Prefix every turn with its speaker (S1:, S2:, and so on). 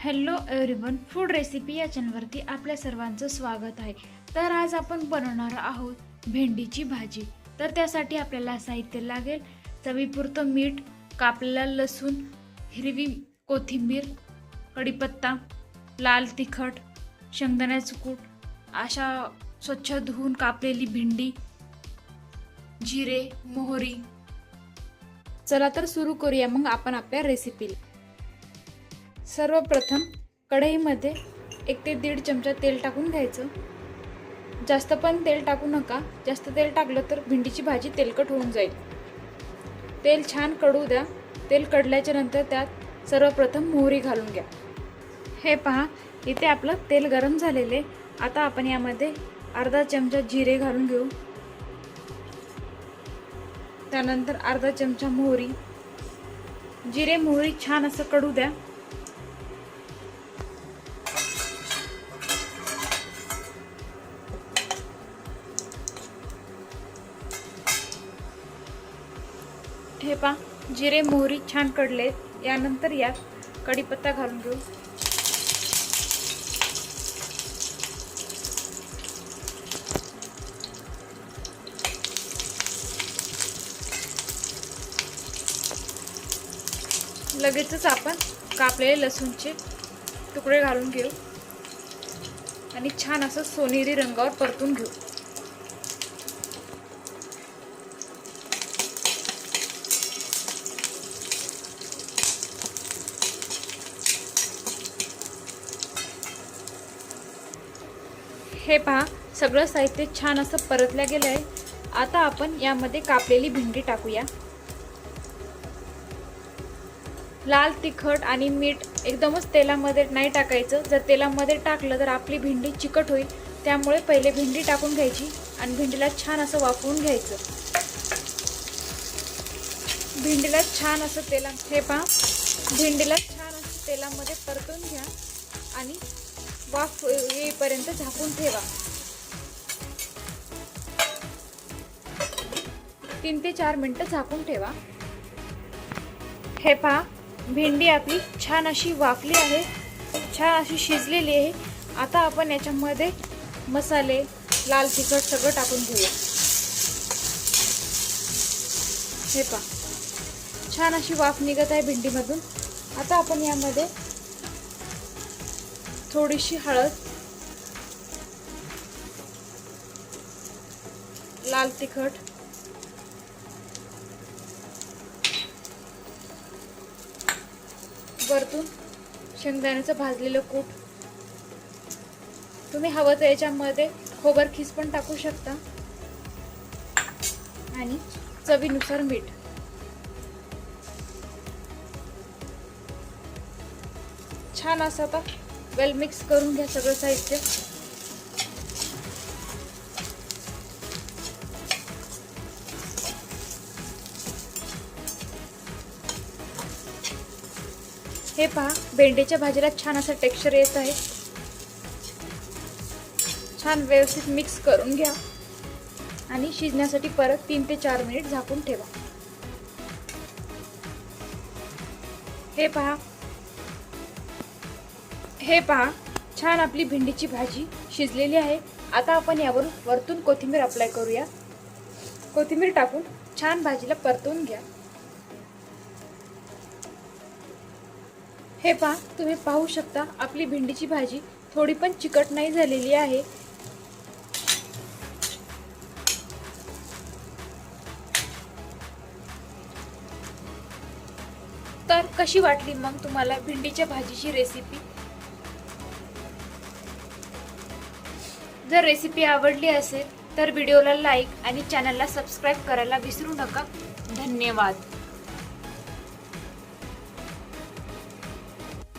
S1: Hello everyone, food recipe या चॅनलवरती आपल्या सर्वांचं स्वागत आहे। तर आज आपण बनवणार आहोत भेंडीची भाजी। तर त्यासाठी आपल्याला साहित्य लागेल चवीपुरतं मीठ, कापलेला लसूण, हिरवी कोथिंबीर, कढीपत्ता, लाल तिखट, शेंगदाण्याचं कूट, अशा स्वच्छ धुवून कापलेली भेंडी, जिरे, मोहरी। चला तर सुरू करूया मग आपण आपल्या रेसिपीला। सर्वप्रथम कढईमध्ये 1 ते 1.5 चमचा तेल टाकून घ्यायचं। जास्त पण तेल टाकू नका, जास्त तेल टाकलं तर भेंडीची भाजी तेलकट होऊन जाईल। तेल छान कडू द्या। तेल कडल्याच्या नंतर त्यात सर्वप्रथम मोहरी घालून घ्या। हे पहा, इथे आपलं तेल गरम झालेले। आता आपण यामध्ये अर्धा चमचा जिरे घालून घेऊ, त्यानंतर अर्धा चमचा मोहरी। जिरे मोहरी छान असं कडू द्या। हे पहा, जिरे मोहरी छान कडलेत। यानंतर यात कढीपत्ता घालून घेऊ, लगेचच आपण कापलेले लसूणचे तुकडे घालून घेऊ आणि छान असं सोनेरी रंगावर परतून घेऊ। हे पहा, सगळं साहित्य छान असं परतल्या गेलं आहे। आता आपण यामध्ये कापलेली भेंडी टाकूया। लाल तिखट आणि मीठ एकदमच तेलामध्ये नाही टाकायचं। जर तेलामध्ये टाकलं तर आपली भेंडी चिकट होईल, त्यामुळे पहिले भेंडी टाकून घ्यायची आणि भेंडीला छान असं वाफवून घ्यायचं। भेंडीला छान असं हे पहा, भेंडीला छान असं तेलामध्ये परतून घ्या आणि वाफ येईपर्यंत झाकून ठेवा। 3 ते 4 मिनिटं झाकून ठेवा। हे पहा, भेंडी आपली छान अशी वाफली आहे, छान अशी शिजलेली आहे। आता आपण याच्यामध्ये मसाले, लाल तिखट सगळं टाकून घेऊया। हे पहा, छान अशी वाफ निघत आहे भेंडीमधून। आता आपण यामध्ये थोडीशी हळद, लाल तिखट, वरतून शेंगदाण्याचं भाजलेलं कूट, तुम्ही हवं तर याच्यामध्ये खोबरखीस पण टाकू शकता, आणि चवीनुसार मीठ। छान असं आता वेल मिक्स करून घ्या सगळं साहित्य। हे पहा, भेंडीच्या भाजीला छान असं टेक्स्चर येत आहे। छान व्यवस्थित मिक्स करून घ्या आणि शिजण्यासाठी परत 3 ते 4 मिनिट झाकून ठेवा। हे पहा, छान आपली भेंडीची भाजी शिजलेली आहे। आता आपण यावर वरतून कोथिंबीर अप्लाय करूया। कोथिंबीर टाकून छान भाजीला परतून घ्या। हे पहा, तुम्ही पाहू शकता आपली भेंडीची भाजी थोडी पण चिकट नाही झालेली आहे। तर कशी वाटली मग तुम्हाला भेंडीच्या भाजीची रेसिपी? जर रेसिपी आवडली असेल तर व्हिडिओला लाईक आणि चॅनलला सबस्क्राईब करायला विसरू नका। धन्यवाद।